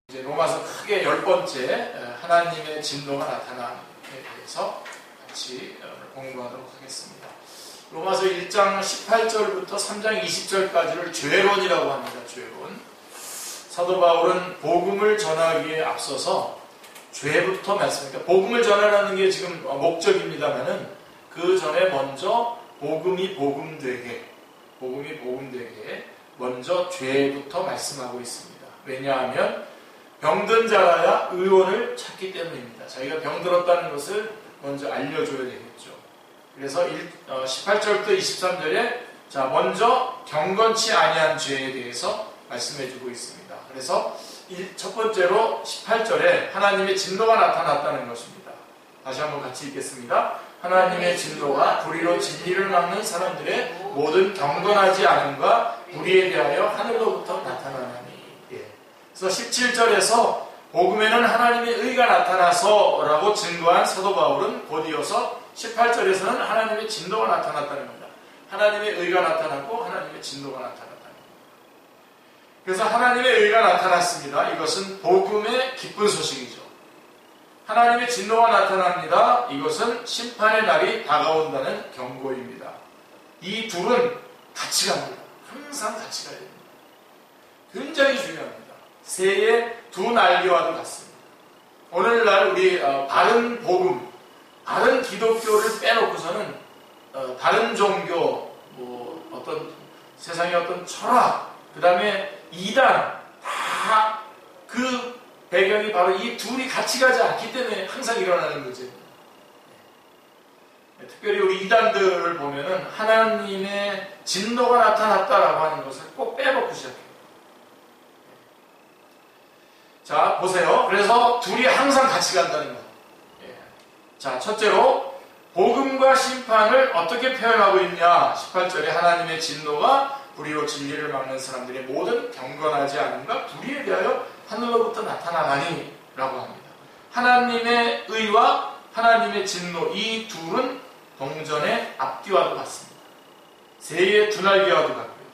이제 로마서 크게 10번째 하나님의 진노가 나타남에 대해서 같이 공부하도록 하겠습니다. 로마서 1장 18절부터 3장 20절까지를 죄론이라고 합니다. 죄론. 사도 바울은 복음을 전하기에 앞서서 죄부터 말씀합니다. 복음을 전하라는 게 지금 목적입니다만은 그 전에 먼저 복음이 복음되게 먼저 죄부터 말씀하고 있습니다. 왜냐하면 병든 자라야 의원을 찾기 때문입니다. 자기가 병들었다는 것을 먼저 알려줘야 되겠죠. 그래서 18절부터 23절에 먼저 경건치 아니한 죄에 대해서 말씀해주고 있습니다. 그래서 첫 번째로 18절에 하나님의 진노가 나타났다는 것입니다. 다시 한번 같이 읽겠습니다. 하나님의 진노가 불의로 진리를 막는 사람들의 모든 경건하지 않음과 불의에 대하여 하늘로부터 나타나나니. 그래서 17절에서 복음에는 하나님의 의가 나타나서 라고 증거한 사도 바울은 곧이어서 18절에서는 하나님의 진노가 나타났다는 겁니다. 하나님의 의가 나타났고 하나님의 진노가 나타났다는 겁니다. 그래서 하나님의 의가 나타났습니다. 이것은 복음의 기쁜 소식이죠. 하나님의 진노가 나타납니다. 이것은 심판의 날이 다가온다는 경고입니다. 이 둘은 같이 갑니다. 항상 같이 가야 됩니다. 굉장히 중요합니다. 새의 두 날개와도 같습니다. 오늘날 우리 바른 복음, 바른 기독교를 빼놓고서는 다른 종교, 어떤 세상의 어떤 철학, 그 다음에 이단, 다 그 배경이 바로 이 둘이 같이 가지 않기 때문에 항상 일어나는 문제입니다. 특별히 우리 이단들을 보면은 하나님의 진노가 나타났다라고 하는 것을 꼭 빼놓고 시작해요. 자, 보세요. 그래서 둘이 항상 같이 간다는 거예요. 자, 첫째로 복음과 심판을 어떻게 표현하고 있냐. 18절에 하나님의 진노가 불의로 진리를 막는 사람들의 모든 경건하지 않음과 불의에 대하여 하늘로부터 나타나나니 라고 합니다. 하나님의 의와 하나님의 진노, 이 둘은 동전의 앞뒤와도 같습니다. 새의 두 날개와도 같고요.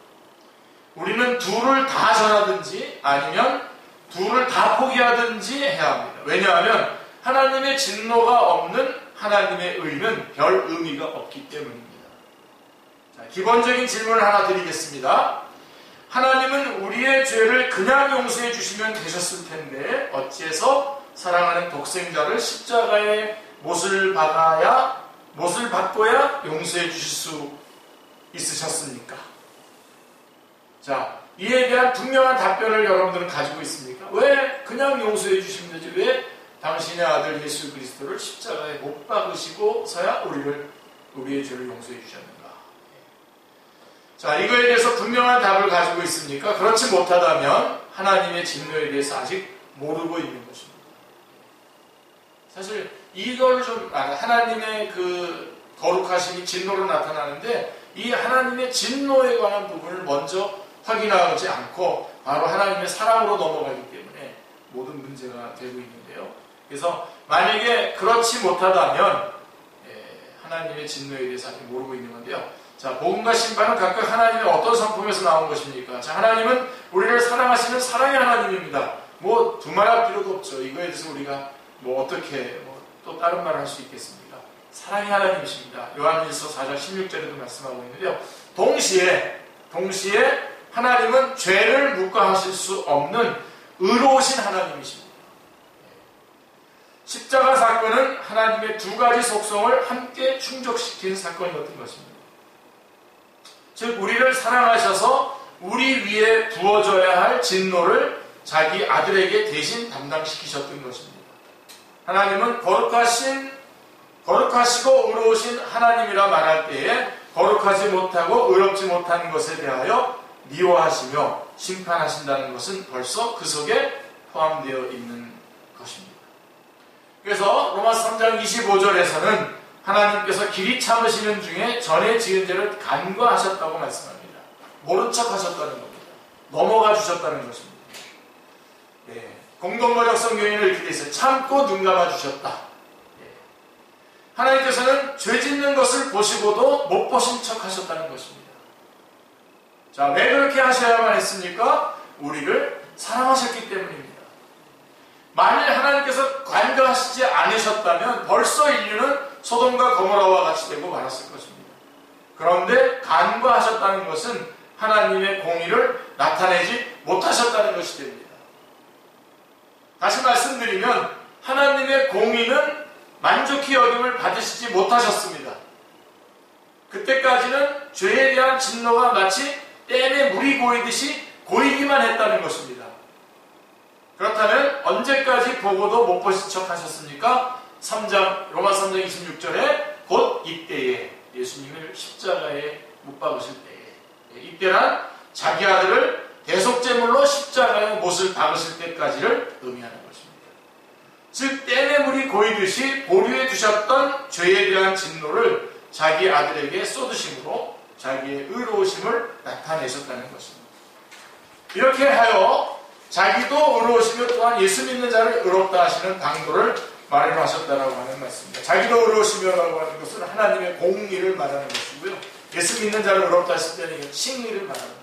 우리는 둘을 다 전하든지 아니면 둘을 다 포기하든지 해야 합니다. 왜냐하면 하나님의 진노가 없는 하나님의 의는 별 의미가 없기 때문입니다. 자, 기본적인 질문을 하나 드리겠습니다. 하나님은 우리의 죄를 그냥 용서해 주시면 되셨을 텐데 어찌해서 사랑하는 독생자를 십자가에 못을 받고야 용서해 주실 수 있으셨습니까? 자, 이에 대한 분명한 답변을 여러분들은 가지고 있습니까? 왜 그냥 용서해 주시면 되지? 왜 당신의 아들 예수 그리스도를 십자가에 못 박으시고서야 우리의 죄를 용서해 주셨는가? 자, 이거에 대해서 분명한 답을 가지고 있습니까? 그렇지 못하다면 하나님의 진노에 대해서 아직 모르고 있는 것입니다. 사실 이걸 좀 하나님의 그 거룩하심이 진노로 나타나는데 이 하나님의 진노에 관한 부분을 먼저 확인하지 않고 바로 하나님의 사랑으로 넘어가기 때문에 모든 문제가 되고 있는데요. 그래서 만약에 그렇지 못하다면 하나님의 진노에 대해서 아직 모르고 있는 건데요. 자, 복음과 심판은 각각 하나님의 어떤 성품에서 나온 것입니까? 자, 하나님은 우리를 사랑하시는 사랑의 하나님입니다. 두말할 필요도 없죠. 이거에 대해서 우리가 어떻게 또 다른 말을 할 수 있겠습니까? 사랑의 하나님이십니다. 요한일서 4장 16절에도 말씀하고 있는데요. 동시에 하나님은 죄를 묵과하실 수 없는 의로우신 하나님이십니다. 십자가 사건은 하나님의 두 가지 속성을 함께 충족시킨 사건이었던 것입니다. 즉 우리를 사랑하셔서 우리 위에 부어져야 할 진노를 자기 아들에게 대신 담당시키셨던 것입니다. 하나님은 거룩하시고 의로우신 하나님이라 말할 때에 거룩하지 못하고 의롭지 못한 것에 대하여 미워하시며 심판하신다는 것은 벌써 그 속에 포함되어 있는 것입니다. 그래서 로마서 3장 25절에서는 하나님께서 길이 참으시는 중에 전에 지은 죄를 간과하셨다고 말씀합니다. 모른 척 하셨다는 겁니다. 넘어가 주셨다는 것입니다. 공동번역 성경에는 이렇게 되어 있어요. 참고 눈 감아 주셨다. 하나님께서는 죄 짓는 것을 보시고도 못 보신 척 하셨다는 것입니다. 자, 왜 그렇게 하셔야만 했습니까? 우리를 사랑하셨기 때문입니다. 만일 하나님께서 관여하시지 않으셨다면 벌써 인류는 소돔과 고모라와 같이 되고 말았을 것입니다. 그런데 간과하셨다는 것은 하나님의 공의를 나타내지 못하셨다는 것이 됩니다. 다시 말씀드리면 하나님의 공의는 만족히 여김을 받으시지 못하셨습니다. 그때까지는 죄에 대한 진노가 마치 댐에 물이 고이듯이 고이기만 했다는 것입니다. 그렇다면 언제까지 보고도 못 보신 척 하셨습니까? 로마 3장 26절에 곧 이때에 예수님을 십자가에 못 박으실 때에, 이때란 자기 아들을 대속제물로 십자가에 못을 박으실 때까지를 의미하는 것입니다. 즉 댐에 물이 고이듯이 보류에 두셨던 죄에 대한 진노를 자기 아들에게 쏟으심으로 자기의 의로우심을 나타내셨다는 것입니다. 이렇게 하여 자기도 의로우시며 또한 예수 믿는 자를 의롭다 하시는 방도를 마련하셨다라고 하는 말씀입니다. 자기도 의로우시며라고 하는 것은 하나님의 공의를 말하는 것이고요. 예수 믿는 자를 의롭다 하실 때는 칭의를 말하는 겁니다.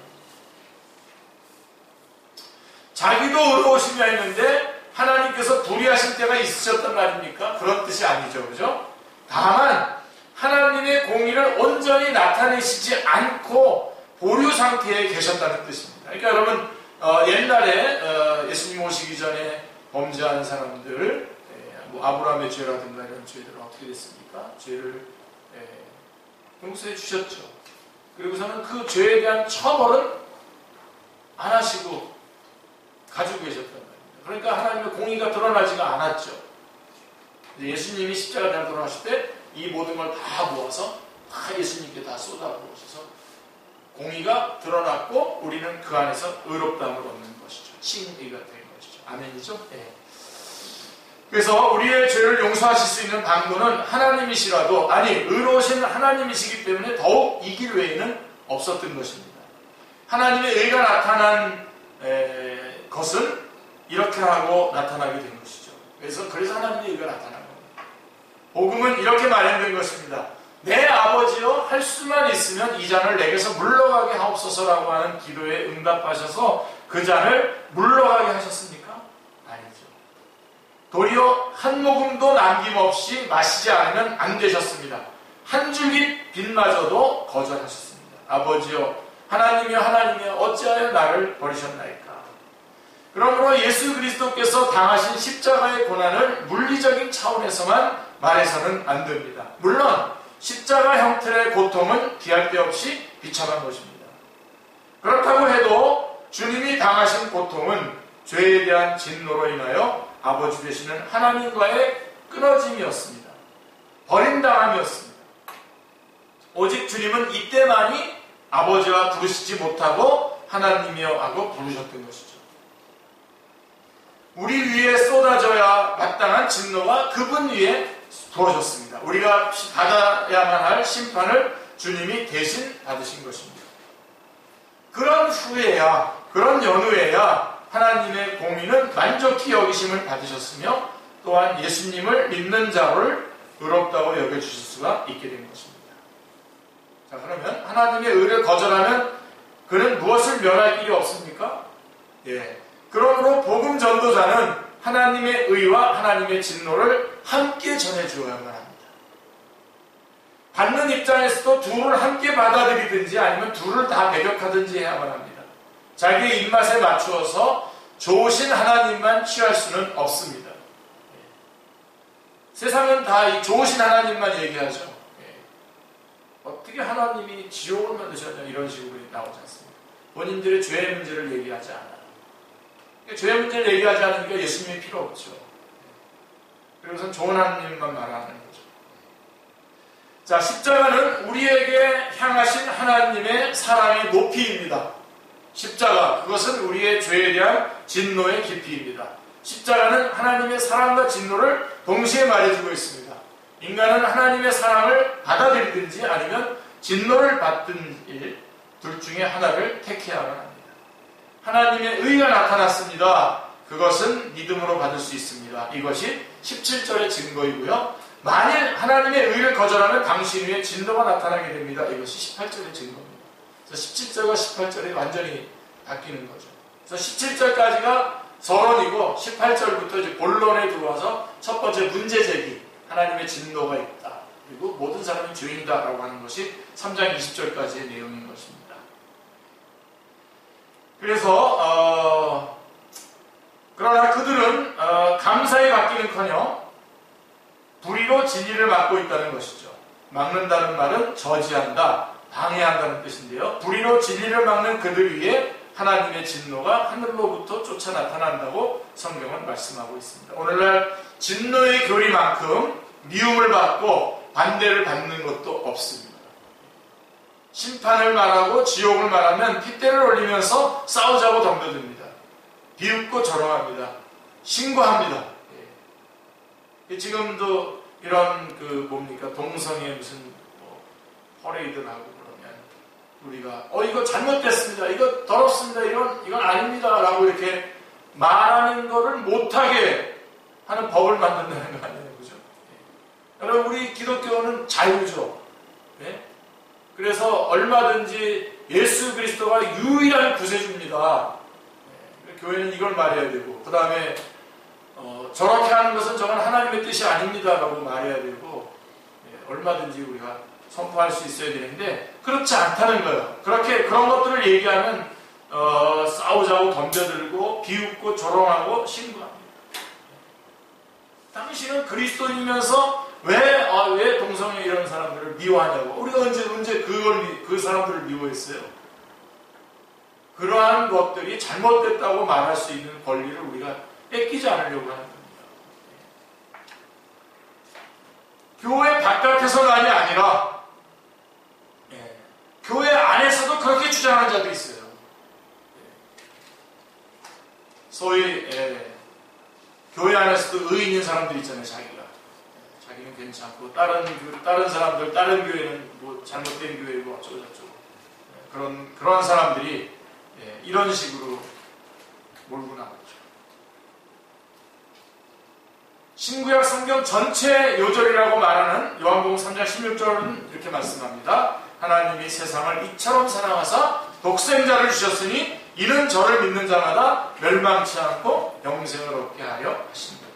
자기도 의로우시며 했는데 하나님께서 불의하실 때가 있으셨단 말입니까? 그런 뜻이 아니죠. 그죠? 다만 하나님의 공의를 온전히 나타내시지 않고 보류 상태에 계셨다는 뜻입니다. 그러니까 여러분 옛날에 예수님 오시기 전에 범죄한 사람들, 뭐 아브라함의 죄라든가 이런 죄들은 어떻게 됐습니까? 죄를 용서해 주셨죠. 그리고서는 그 죄에 대한 처벌은 안 하시고 가지고 계셨단 말입니다. 그러니까 하나님의 공의가 드러나지가 않았죠. 예수님이 십자가에 돌아가실 때 이 모든 걸 다 모아서 다 예수님께 다 쏟아부으셔서 공의가 드러났고 우리는 그 안에서 의롭다함을 얻는 것이죠. 칭의가 된 것이죠. 아멘이죠? 네. 그래서 우리의 죄를 용서하실 수 있는 방도는 하나님이시라도, 아니 의로우신 하나님이시기 때문에 더욱 이 길 외에는 없었던 것입니다. 하나님의 의가 나타난 것은 이렇게 하고 나타나게 된 것이죠. 그래서 하나님의 의가 나타난 겁니다. 복음은 이렇게 마련된 것입니다. 내 아버지여 할 수만 있으면 이 잔을 내게서 물러가게 하옵소서라고 하는 기도에 응답하셔서 그 잔을 물러가게 하셨습니까? 아니죠. 도리어 한 모금도 남김없이 마시지 않으면 안 되셨습니다. 한 줄기 빛마저도 거절하셨습니다. 아버지여 하나님이여 하나님이여 어찌하여 나를 버리셨나이까. 그러므로 예수 그리스도께서 당하신 십자가의 고난을 물리적인 차원에서만 말해서는 안 됩니다. 물론 십자가 형태의 고통은 비할 데 없이 비참한 것입니다. 그렇다고 해도 주님이 당하신 고통은 죄에 대한 진노로 인하여 아버지 되시는 하나님과의 끊어짐이었습니다. 버림당함이었습니다. 오직 주님은 이때만이 아버지와 부르시지 못하고 하나님이여 하고 부르셨던 것이죠. 우리 위에 쏟아져야 마땅한 진노가 그분 위에 부어졌습니다. 우리가 받아야만 할 심판을 주님이 대신 받으신 것입니다. 그런 후에야, 그런 연후에야 하나님의 공의는 만족히 여기심을 받으셨으며 또한 예수님을 믿는 자를 의롭다고 여겨주실 수가 있게 된 것입니다. 자, 그러면 하나님의 의를 거절하면 그는 무엇을 면할 길이 없습니까? 예. 그러므로 복음 전도자는 하나님의 의와 하나님의 진노를 함께 전해주어야만 합니다. 받는 입장에서도 둘을 함께 받아들이든지 아니면 둘을 다 배격하든지 해야만 합니다. 자기의 입맛에 맞추어서 좋으신 하나님만 취할 수는 없습니다. 세상은 다 이 좋으신 하나님만 얘기하죠. 어떻게 하나님이 지옥을 만드셨냐 이런 식으로 나오지 않습니다. 본인들의 죄의 문제를 얘기하지 않아요. 죄의 문제를 얘기하지 않으니까 예수님이 필요 없죠. 그래서 좋은 하나님만 말하는 거죠. 자, 십자가는 우리에게 향하신 하나님의 사랑의 높이입니다. 십자가, 그것은 우리의 죄에 대한 진노의 깊이입니다. 십자가는 하나님의 사랑과 진노를 동시에 말해주고 있습니다. 인간은 하나님의 사랑을 받아들이든지 아니면 진노를 받든지 둘 중에 하나를 택해야만 합니다. 하나님의 의가 나타났습니다. 그것은 믿음으로 받을 수 있습니다. 이것이 17절의 증거이고요. 만일 하나님의 의를 거절하면 당신 위에 진노가 나타나게 됩니다. 이것이 18절의 증거입니다. 그래서 17절과 18절이 완전히 바뀌는 거죠. 그래서 17절까지가 서론이고 18절부터 이제 본론에 들어와서 첫 번째 문제 제기, 하나님의 진노가 있다. 그리고 모든 사람이 죄인이다라고 하는 것이 3장 20절까지의 내용인 것입니다. 그래서 그러나 그들은 감사히 받기는커녕 불의로 진리를 막고 있다는 것이죠. 막는다는 말은 저지한다, 방해한다는 뜻인데요. 불의로 진리를 막는 그들 위에 하나님의 진노가 하늘로부터 쫓아 나타난다고 성경은 말씀하고 있습니다. 오늘날 진노의 교리만큼 미움을 받고 반대를 받는 것도 없습니다. 심판을 말하고 지옥을 말하면 핏대를 올리면서 싸우자고 덤벼듭니다. 비웃고 절망합니다. 신고합니다. 지금도 이런 동성애 무슨 퍼레이드를 하고 그러면 우리가 이거 잘못됐습니다. 이거 더럽습니다. 이건 아닙니다. 라고 이렇게 말하는 거를 못하게 하는 법을 만든다는 거 아니에요. 그죠? 여러분, 우리 기독교는 자유죠. 네? 그래서 얼마든지 예수 그리스도가 유일한 구세주입니다. 교회는 이걸 말해야 되고, 그 다음에 저렇게 하는 것은 저건 하나님의 뜻이 아닙니다 라고 말해야 되고, 얼마든지 우리가 선포할 수 있어야 되는데 그렇지 않다는 거예요. 그런 것들을 얘기하면 싸우자고 덤벼들고 비웃고 조롱하고 신고합니다. 당신은 그리스도인이면서 왜 동성애 이런 사람들을 미워하냐고. 우리가 언제 그 사람들을 미워했어요? 그러한 것들이 잘못됐다고 말할 수 있는 권리를 우리가 뺏기지 않으려고 하는 겁니다. 교회 바깥에서만이 아니라 교회 안에서도 그렇게 주장하는 자도 있어요. 소위 교회 안에서도 의인인 사람들이 있잖아요. 자기는 괜찮고 다른 사람들, 다른 교회는 뭐 잘못된 교회고 어쩌고저쩌고 그런 사람들이 이런 식으로 몰고 나갔죠. 신구약 성경 전체 요절이라고 말하는 요한복음 3장 16절은 이렇게 말씀합니다. 하나님이 세상을 이처럼 사랑하사 독생자를 주셨으니 이는 저를 믿는 자마다 멸망치 않고 영생을 얻게 하려 하신다.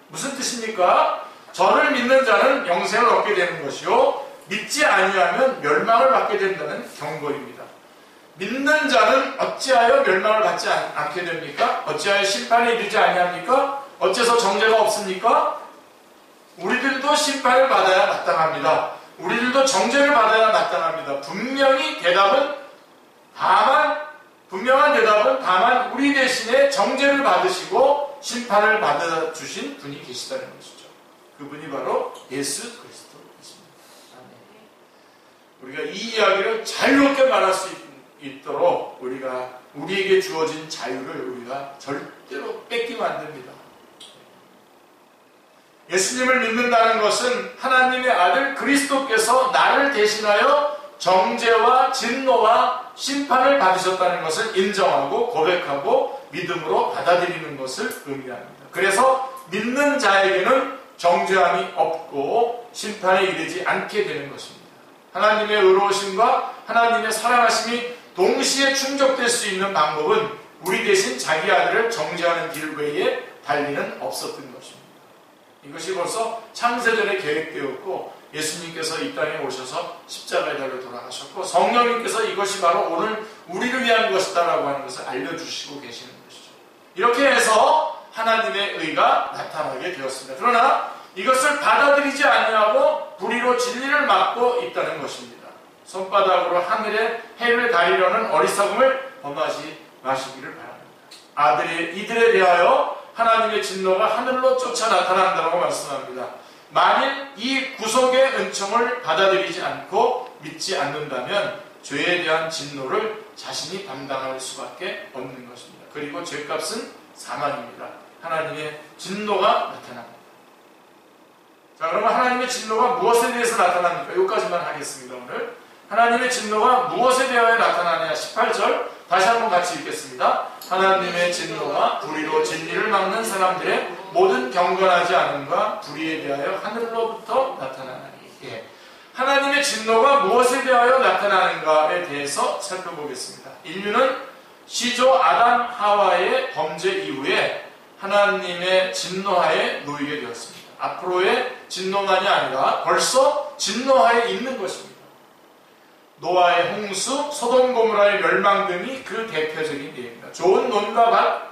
무슨 뜻입니까? 저를 믿는 자는 영생을 얻게 되는 것이요, 믿지 아니하면 멸망을 받게 된다는 경고입니다. 믿는 자는 어찌하여 멸망을 받지 않게 됩니까? 어찌하여 심판에 이르지 아니합니까? 어째서 정죄가 없습니까? 우리들도 심판을 받아야 마땅합니다. 우리들도 정죄를 받아야 마땅합니다. 분명한 대답은 다만 우리 대신에 정죄를 받으시고 심판을 받아주신 분이 계시다는 것이죠. 그분이 바로 예수 그리스도이십니다. 우리가 이 이야기를 자유롭게 말할 수 있도록 우리에게 주어진 자유를 우리가 절대로 뺏기면 안 됩니다. 예수님을 믿는다는 것은 하나님의 아들 그리스도께서 나를 대신하여 정죄와 진노와 심판을 받으셨다는 것을 인정하고 고백하고 믿음으로 받아들이는 것을 의미합니다. 그래서 믿는 자에게는 정죄함이 없고 심판에 이르지 않게 되는 것입니다. 하나님의 의로우심과 하나님의 사랑하심이 동시에 충족될 수 있는 방법은 우리 대신 자기 아들을 정죄하는 길 외에 달리는 없었던 것입니다. 이것이 벌써 창세전에 계획되었고 예수님께서 이 땅에 오셔서 십자가에 달려 돌아가셨고 성령님께서 이것이 바로 오늘 우리를 위한 것이다라고 하는 것을 알려주시고 계시는 것이죠. 이렇게 해서 하나님의 의가 나타나게 되었습니다. 그러나 이것을 받아들이지 아니하고 불의로 진리를 막고 있다는 것입니다. 손바닥으로 하늘에 해를 가리려는 어리석음을 범하지 마시기를 바랍니다. 이들에 대하여 하나님의 진노가 하늘로 쫓아 나타난다고 말씀합니다. 만일 이 구속의 은총을 받아들이지 않고 믿지 않는다면 죄에 대한 진노를 자신이 담당할 수밖에 없는 것입니다. 그리고 죄값은 사망입니다. 하나님의 진노가 나타납니다. 자, 그러면 하나님의 진노가 무엇에 대해서 나타납니까? 여기까지만 하겠습니다. 오늘 하나님의 진노가 무엇에 대하여 나타나냐? 18절 다시 한번 같이 읽겠습니다. 하나님의 진노가 불의로 진리를 막는 사람들의 모든 경건하지 않음과 불의에 대하여 하늘로부터 나타나나니. 하나님의 진노가 무엇에 대하여 나타나는가에 대해서 살펴보겠습니다. 인류는 시조 아담 하와의 범죄 이후에 하나님의 진노하에 놓이게 되었습니다. 앞으로의 진노만이 아니라 벌써 진노하에 있는 것입니다. 노아의 홍수, 소돔 고모라의 멸망 등이 그 대표적인 예입니다. 좋은 논과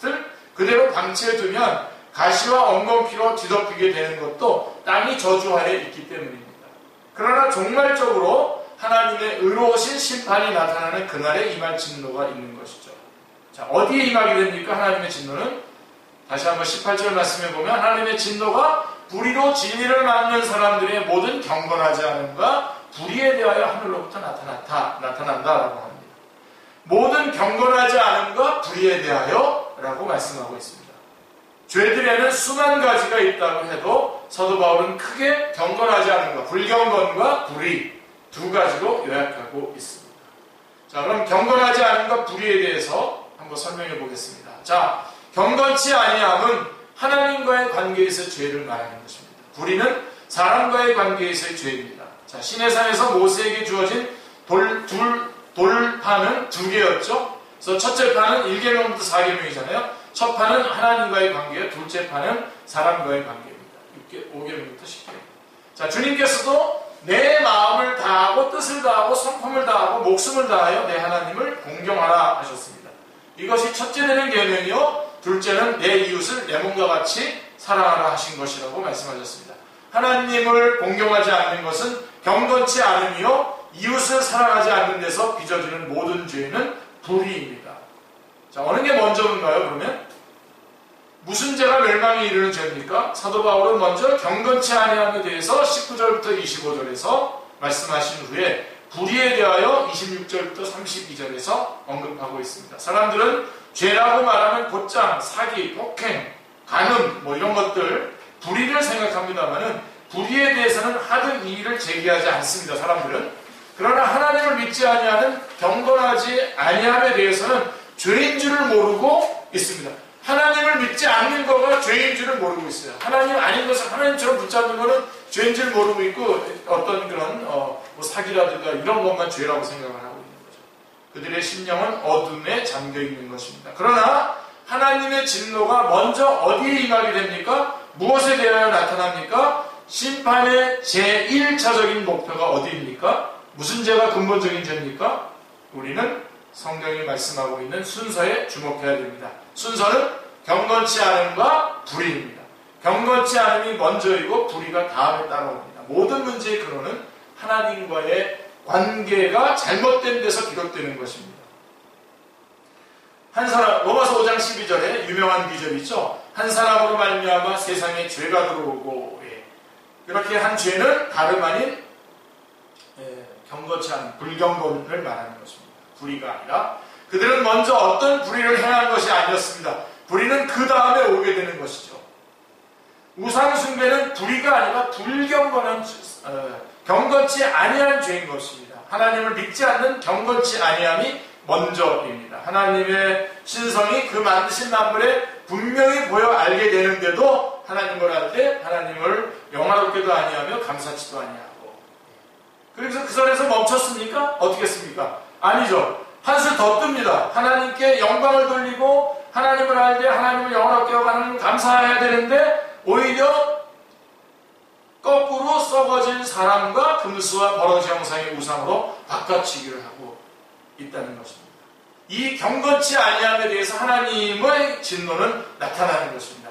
밭을 그대로 방치해두면 가시와 엉겅퀴로 뒤덮이게 되는 것도 땅이 저주하에 있기 때문입니다. 그러나 종말적으로 하나님의 의로우신 심판이 나타나는 그날에 임할 진노가 있는 것이죠. 자, 어디에 임하게 됩니까? 하나님의 진노는 다시 한번 18절 말씀해 보면 하나님의 진노가 불의로 진리를 막는 사람들의 모든 경건하지 않음과 불의에 대하여 하늘로부터 나타난다라고 합니다. 모든 경건하지 않음과 불의에 대하여 라고 말씀하고 있습니다. 죄들에는 수만 가지가 있다고 해도 사도 바울은 크게 경건하지 않음과 불경건과 불의 두 가지로 요약하고 있습니다. 자, 그럼 경건하지 않음과 불의에 대해서 한번 설명해 보겠습니다. 자, 경건치 아니함은 하나님과의 관계에서 죄를 말하는 것입니다. 불의는 사람과의 관계에서의 죄입니다. 자, 시내산에서 모세에게 주어진 돌판은 두 개였죠. 그래서 첫째 판은 1계명부터 4계명이잖아요. 첫 판은 하나님과의 관계예요. 둘째 판은 사람과의 관계입니다. 5계명부터 10계명. 자, 주님께서도 내 마음을 다하고 뜻을 다하고 성품을 다하고 목숨을 다하여 내 하나님을 공경하라 하셨습니다. 이것이 첫째 되는 계명이요, 둘째는 내 이웃을 내 몸과 같이 사랑하라 하신 것이라고 말씀하셨습니다. 하나님을 공경하지 않는 것은 경건치 않음이요, 이웃을 사랑하지 않는 데서 빚어지는 모든 죄는 불의입니다. 자, 어느 게 먼저인가요? 그러면 무슨 죄가 멸망에 이르는 죄입니까? 사도 바울은 먼저 경건치 아니함에 대해서 19절부터 25절에서 말씀하신 후에 불의에 대하여 26절부터 32절에서 언급하고 있습니다. 사람들은 죄라고 말하면 곧장, 사기, 폭행, 간음 이런 것들 불의를 생각합니다만은 불의에 대해서는 하등 이의를 제기하지 않습니다. 사람들은. 그러나 하나님을 믿지 아니하는 경건하지 아니함에 대해서는 죄인 줄을 모르고 있습니다. 하나님을 믿지 않는 거가 죄인 줄을 모르고 있어요. 하나님 아닌 것을 하나님처럼 붙잡는 거는 죄인 줄 모르고 있고, 어떤 그런 사기라든가 이런 것만 죄라고 생각을 하고 있는 거죠. 그들의 심령은 어둠에 잠겨 있는 것입니다. 그러나 하나님의 진노가 먼저 어디에 임하게 됩니까? 무엇에 대하여 나타납니까? 심판의 제1차적인 목표가 어디입니까? 무슨 죄가 근본적인 죄입니까? 우리는 성경이 말씀하고 있는 순서에 주목해야 됩니다. 순서는 경건치 않음과 불의입니다. 경건치 않음이 먼저이고 불의가 다음에 따라옵니다. 모든 문제의 근원은 하나님과의 관계가 잘못된 데서 비롯되는 것입니다. 한 사람, 로마서 5장 12절에 유명한 기절이 있죠. 한 사람으로 말미암아 세상에 죄가 들어오고, 그렇게 한 죄는 다름 아닌 경건치 않은 불경건을 말하는 것입니다. 불의가 아니라 그들은 먼저 어떤 불의를 행한 것이 아니었습니다. 불의는 그 다음에 오게 되는 것이죠. 우상숭배는 불의가 아니라 불경건한, 경건치 아니한 죄인 것입니다. 하나님을 믿지 않는 경건치 아니함이 먼저입니다. 하나님의 신성이 그 만드신 만물에 분명히 보여 알게 되는데도 하나님을 할 때 하나님을 영화롭게도 아니하며 감사치도 아니하고, 그래서 그 선에서 멈췄습니까? 어떻게 했습니까? 아니죠. 한술 더 뜹니다. 하나님께 영광을 돌리고 하나님을 할 때 하나님을 영원하게 하고 하나님을 감사해야 되는데 오히려 거꾸로 썩어진 사람과 금수와 버러지 형상의 우상으로 바꿔치기를 하고 있다는 것입니다. 이 경건치 아니함에 대해서 하나님의 진노는 나타나는 것입니다.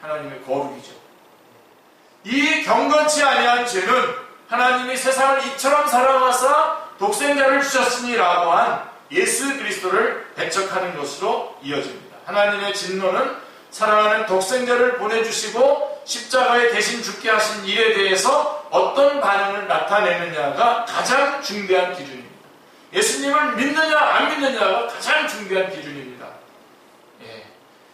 하나님의 거룩이죠. 이 경건치 아니한 죄는 하나님이 세상을 이처럼 사랑하사 독생자를 주셨으니라고 한 예수 그리스도를 배척하는 것으로 이어집니다. 하나님의 진노는 사랑하는 독생자를 보내주시고 십자가에 대신 죽게 하신 일에 대해서 어떤 반응을 나타내느냐가 가장 중대한 기준입니다. 예수님을 믿느냐 안 믿느냐가 가장 중대한 기준입니다.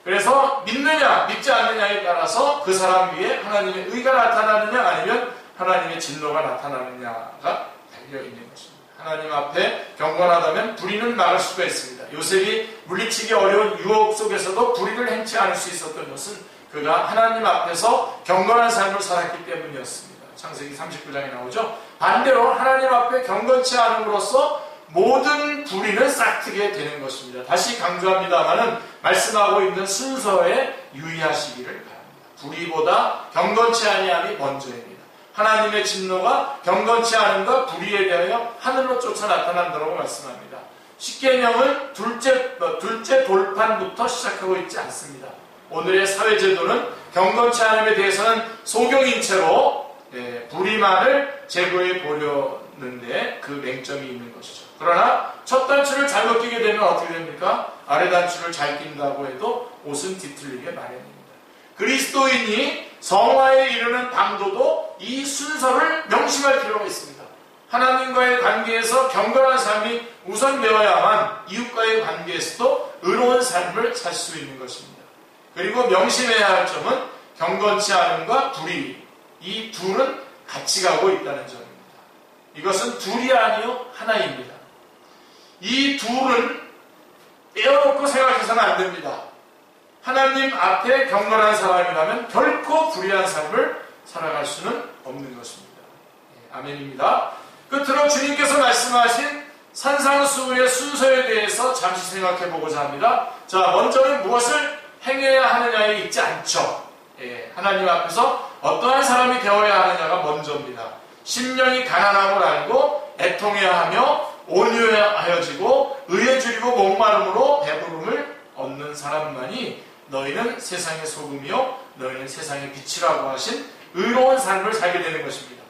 그래서 믿느냐 믿지 않느냐에 따라서 그 사람 위에 하나님의 의가 나타나느냐 아니면 하나님의 진노가 나타나느냐가 달려있는 것입니다. 하나님 앞에 경건하다면 불의는 막을 수가 있습니다. 요셉이 물리치기 어려운 유혹 속에서도 불의를 행치 않을 수 있었던 것은 그가 하나님 앞에서 경건한 삶을 살았기 때문이었습니다. 창세기 39장에 나오죠. 반대로 하나님 앞에 경건치 않음으로써 모든 불의는 싹트게 되는 것입니다. 다시 강조합니다만은 말씀하고 있는 순서에 유의하시기를 바랍니다. 불의보다 경건치 아니함이 먼저입니다. 하나님의 진노가 경건치 않음과 불의에 대하여 하늘로 쫓아 나타난다고 말씀합니다. 십계명은 둘째 돌판부터 시작하고 있지 않습니다. 오늘의 사회제도는 경건치 않음에 대해서는 소경인 채로 불의만을 제거해 보려는데 그 맹점이 있는 것이죠. 그러나 첫 단추를 잘못 끼게 되면 어떻게 됩니까? 아래 단추를 잘 낀다고 해도 옷은 뒤틀리게 마련입니다. 그리스도인이 성화에 이르는 방도도 이 순서를 명심할 필요가 있습니다. 하나님과의 관계에서 경건한 삶이 우선되어야만 이웃과의 관계에서도 의로운 삶을 살 수 있는 것입니다. 그리고 명심해야 할 점은 경건치 않음과 불의, 이 둘은 같이 가고 있다는 점입니다. 이것은 둘이 아니요 하나입니다. 이 둘은 떼어놓고 생각해서는 안 됩니다. 하나님 앞에 경건한 사람이라면 결코 불의한 삶을 살아갈 수는 없는 것입니다. 아멘입니다. 끝으로 주님께서 말씀하신 산상수훈의 순서에 대해서 잠시 생각해 보고자 합니다. 자, 먼저는 무엇을 행해야 하느냐에 있지 않죠. 하나님 앞에서 어떠한 사람이 되어야 하느냐가 먼저입니다. 심령이 가난함을 알고 애통해야 하며 온유하여지고 의에 줄이고 목마름으로 배부름을 얻는 사람만이 너희는 세상의 소금이요 너희는 세상의 빛이라고 하신 의로운 삶을 살게 되는 것입니다.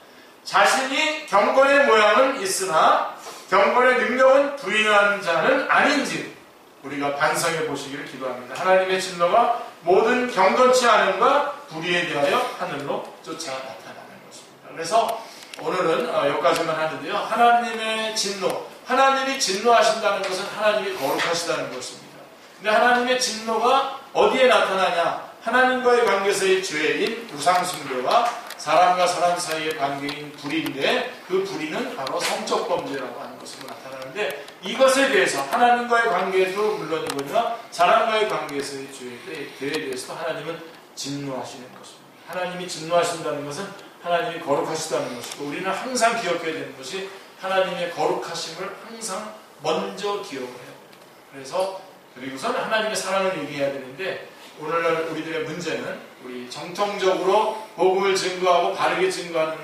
자신이 경건의 모양은 있으나 경건의 능력은 부인한 자는 아닌지 우리가 반성해 보시기를 기도합니다. 하나님의 진노가 모든 경건치 않음과 불의에 대하여 하늘로 쫓아 나타나는 것입니다. 그래서 오늘은 여기까지만 하는데요. 하나님의 진노, 하나님이 진노하신다는 것은 하나님이 거룩하시다는 것입니다. 근데 하나님의 진노가 어디에 나타나냐? 하나님과의 관계에서의 죄인 우상숭배와 사람과 사람 사이의 관계인 불의인데 그 불의는 바로 성적 범죄라고 하는 것으로 나타나는데 이것에 대해서 하나님과의 관계도 물론이거니와 사람과의 관계에서의 죄에 대해서도 하나님은 진노하시는 것입니다. 하나님이 진노하신다는 것은 하나님이 거룩하시다는 것이고 우리는 항상 기억해야 되는 것이 하나님의 거룩하심을 항상 먼저 기억을 해야 됩니다. 그래서 그리고선 하나님의 사랑을 얘기해야 되는데 오늘날 우리들의 문제는 우리 정통적으로 복음을 증거하고 바르게 증거하는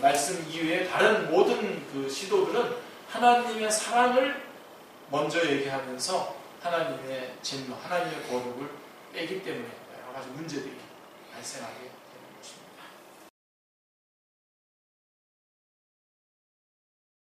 말씀 이외에 다른 모든 그 시도들은 하나님의 사랑을 먼저 얘기하면서 하나님의 진노, 하나님의 거룩을 빼기 때문에 여러 가지 문제들이 발생하게